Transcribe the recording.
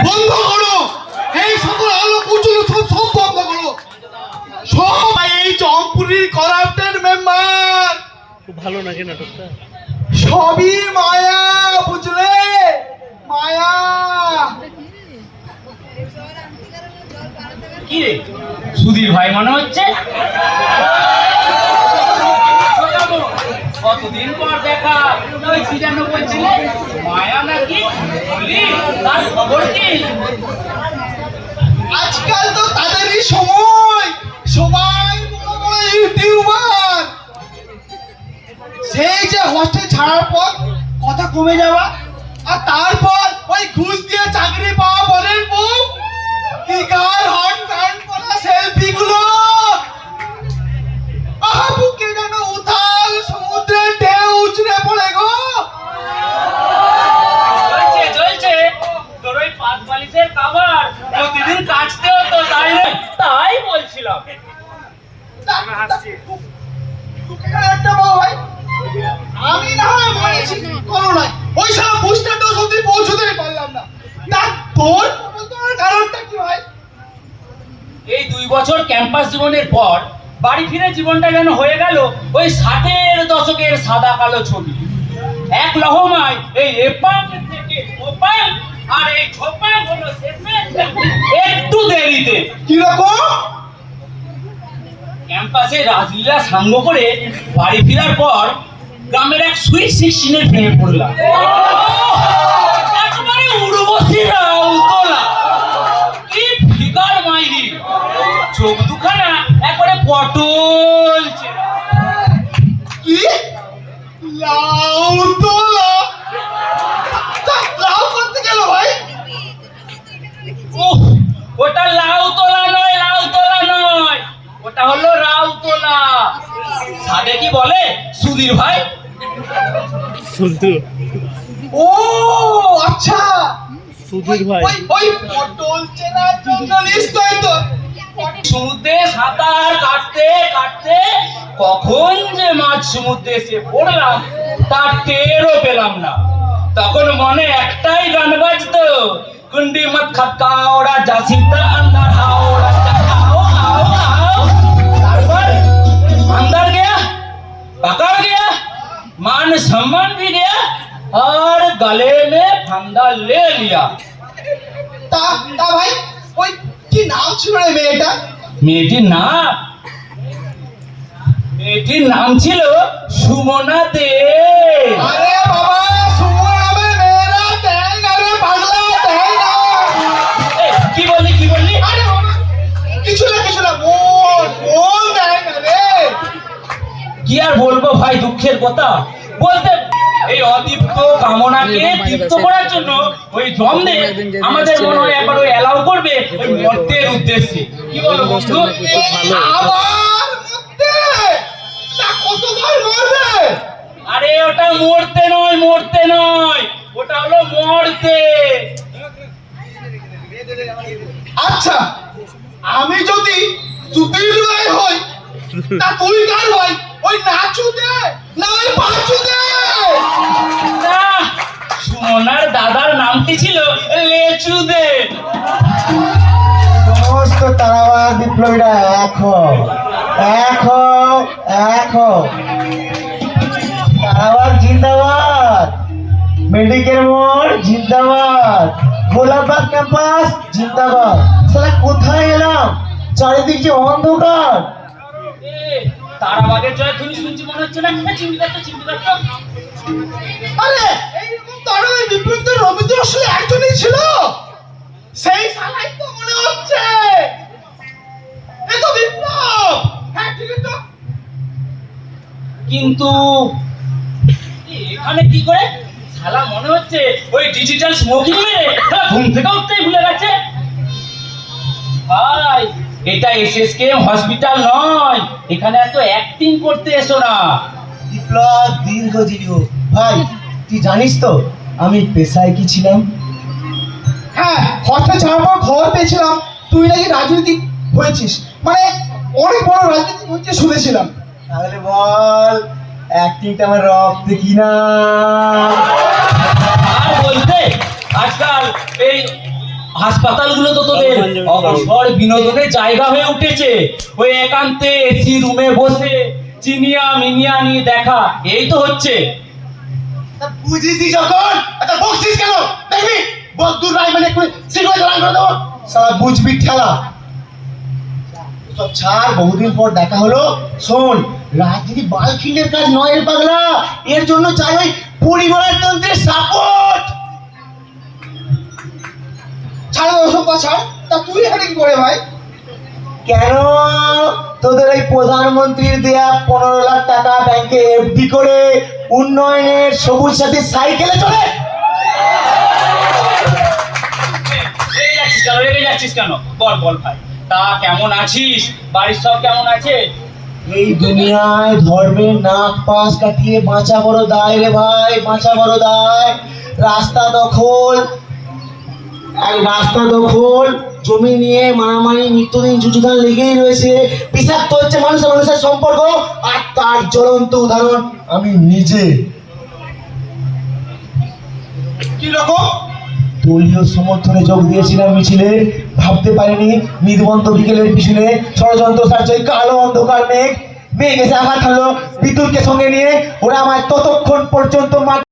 বন্ধ করো, এই সকল আলো কুচুলো সব বন্ধ করো। সবাই এই চম্পুরির করাপ্টেড মেম্বার। খুব ভালো নাকি নাটকটা? সবই মায়া, বুঝলে? মায়া। কি রে সুধীর ভাই মনে হচ্ছে? কতদিন পর দেখা, ওই কি যেন বলছিলে মায়া নাকি? বলি তার খবর কি? আজকাল তো তাদেরই সময়, সবাই বড় বড় ইউটিউবার। সেই যে হোস্টেল ছাড়ার পর কথা কমে যাওয়া, আর তারপর ওই ঘুষ দিয়ে চাকরি পাওয়া বলেন বউ, কি গাল হট প্যান্ট পরা সেলফি গুলো, আহা বুকে যেন উথাল সমুদ্রের ঢেউ উছড়ে পড়ে গো। চলছে চলছে, তোর ওই পাঁচ বালিশের কাভার প্রতিদিন কাচতে হতো, তাই না? তাই বলছিলাম। একটা বউ ভাই, আমি না হয় মানেছি করো নাই, ওই সব বুস্টার ডোজ অবধি পৌঁছতেই পারলাম না। তা তোর তোমার কারণটা কি ভাই? এই 2 বছর ক্যাম্পাস জীবনের পর বাড়ি ফিরে জীবনটা যেন হয়ে গেল ওই 60-এর দশকের সাদা কালো ছবি। এক লহমায় এই এপাং থেকে ওপাং, আর এই ঝোপাং হলো শেষে একটু দেরিতে। কিরকম? ক্যাম্পাসে রাজলীলা সাঙ্গ করে বাড়ি ফেরার পর গ্রামের এক সুইট 16-এর প্রেমে পড়লাম। একেবারে উর্বশী রাউতলা, কি ফিগার মাইরি, চোখ দুখানা একবারে পটল চেরা। কি লাউ তোলা? লাউ করতে গেল ভাই? উফ, ওটা লাউ তোলা নয়, লাউ তোলা নয়, ওটা হলো রাউ তোলা। সাদে কি বলে সুধীর ভাই? সুধীর, ও আচ্ছা, সুধীর ভাই। ওই পটল চেনার জন্য নিশ্চয় তো। সমুদ্রে সাঁতার কাটতে কাটতে কখন যে মাঝ সমুদ্রে এসে পড়লাম তার টেরও পেলাম না। তখন মনে একটাই গান বাজতো, কুন্ডি মত খটকাওড়া জাসিতা अंदर आओड़ा आओ आओ आओ। তারপর अंदर गया, पकड़ गया, मान सम्मान भी गया और गले में फंदा ले लिया। তা তা ভাই, ওই কি নাম ছিল রে মেয়েটা? মেয়েটির নাম ছিল সুমনা দে। আরে বাবা, সুমন নামের মেয়েরা ট্যাং, আরে পাগলা ট্যাং না। কি বললি? আরে বাবা, কিছু না, মন ট্যাং না রে। কি আর বলবো ভাই, দুঃখের কথা বলতে, এই অদীপ্ত কামনাকে দীপ্ত করার জন্য ওই জমদে আমাদের মনে হয় একবার ওই অ্যালাউ করবে ওই মর্তের উদ্দেশ্যে। কি বলো বন্ধু? আবার মরতে? তা কতবার মরবে? আরে ওটা মরতে নয়, ওটা হলো মরতে। আচ্ছা, আমি যদি সুধীর ভাই হই, তা তুই কার ভাই? ওই নাচু দে না ওই পাঁচু দে? না, সুমনার দাদার নামটি ছিল লেচু দে। সমস্ত তারাবাদ বিপ্লবীরা এখন তারাবাদ জিন্দাবাদ, মেডিকেল মোড় জিন্দাবাদ, গোলাপবাগ ক্যাম্পাস জিন্দাবাদ। সালা কোথায় এলাম? চারিদিক যে অন্ধকার। তারাবাগের জয়ধ্বনি শুনছি মনে হচ্ছে না? চিন্তা তো। আরে এইরকম তারাবাদ বিপ্লবীদের রবীন্দ্র আসলে একজনই ছিল, সেই শালাই তো মনে হচ্ছে। এ তো বিপ্লব। হ্যাঁ ঠিক আছে। কিন্তু এখানে কি করে? শালা মনে হচ্ছে ওই ডিজিটাল স্মোকিং মেরে ঘুম থেকে উঠতেই ভুলে গেছে। ভাই, এটা এসএসকেএম হসপিটাল নয়, এখানে এত অ্যাক্টিং করতে এসো না। বিপ্লব দীর্ঘজীবী হোক। ভাই, তুই জানিস তো আমি পেশায় কি ছিলাম? হ্যাঁ, হঠাৎ ছাড়ার পর খবর পেয়েছিলাম তুই নাকি রাজনীতিক হয়েছিস, মানে অনেক বড় রাজনীতিক হচ্ছে শুনেছিলাম। তাহলে বল, অ্যাক্টিংটা আমার রক্তে কিনা? আর বলতে আজকাল এই হাসপাতালগুলো তো তোদের অবসর বিনোদনের জায়গা হয়ে উঠেছে। ওই একান্তে এসি রুমে বসে চিনিয়া মিনিয়া নিয়ে দেখা, এই তো হচ্ছে। বুঝিস যখন আচ্ছা বকছিস কেন? দেখবি বদুর রায় মানে সিগন্যাল চালান করে দেবো। সারা বুঝবি ঠেলা। সব ছাড়, বহুদিন পর দেখা হলো। শোন, রাজনীতি বালখিনের কাজ নয় রে পাগলা, এর জন্য চাই ওই পরিবারতন্ত্রের সাপোর্ট। ছাড় ওসব কথা, তা তুই এখানে কি করে ভাই? কেন তোদের ওই প্রধানমন্ত্রীর দেয়া 15 লাখ টাকা ব্যাংকে এফডি করে উন্নয়নের সবুজ সাথী সাইকেলে চলে? রেগে যাচ্ছিস কেন? বল বল ভাই, তা কেমন আছিস? বাড়ির সব কেমন আছে? এই দুনিয়ায় ধর্মের নাক পাশ কাটিয়ে বাঁচা বড় দায় রে ভাই, বাঁচা বড় দায়। রাস্তা দখল, জমি নিয়ে মারামারি নিত্যদিন যুযুধান লেগেই রয়েছে। বিষাক্ত হচ্ছে মানুষের মানুষের সম্পর্ক, আর তার জ্বলন্ত উদাহরণ আমি নিজে। কি রকম দলীয় সমর্থনে যোগ দিয়েছিলাম মিছিলে, ভাবতে পারিনি নির্বন্ত বিকেলের পিছনে ষড়যন্ত্র সারছে কালো অন্ধকার মেঘ। মেঘ এসে আঘাত হলো বিদ্যুৎকে সঙ্গে নিয়ে, ওরা আমায় ততক্ষণ পর্যন্ত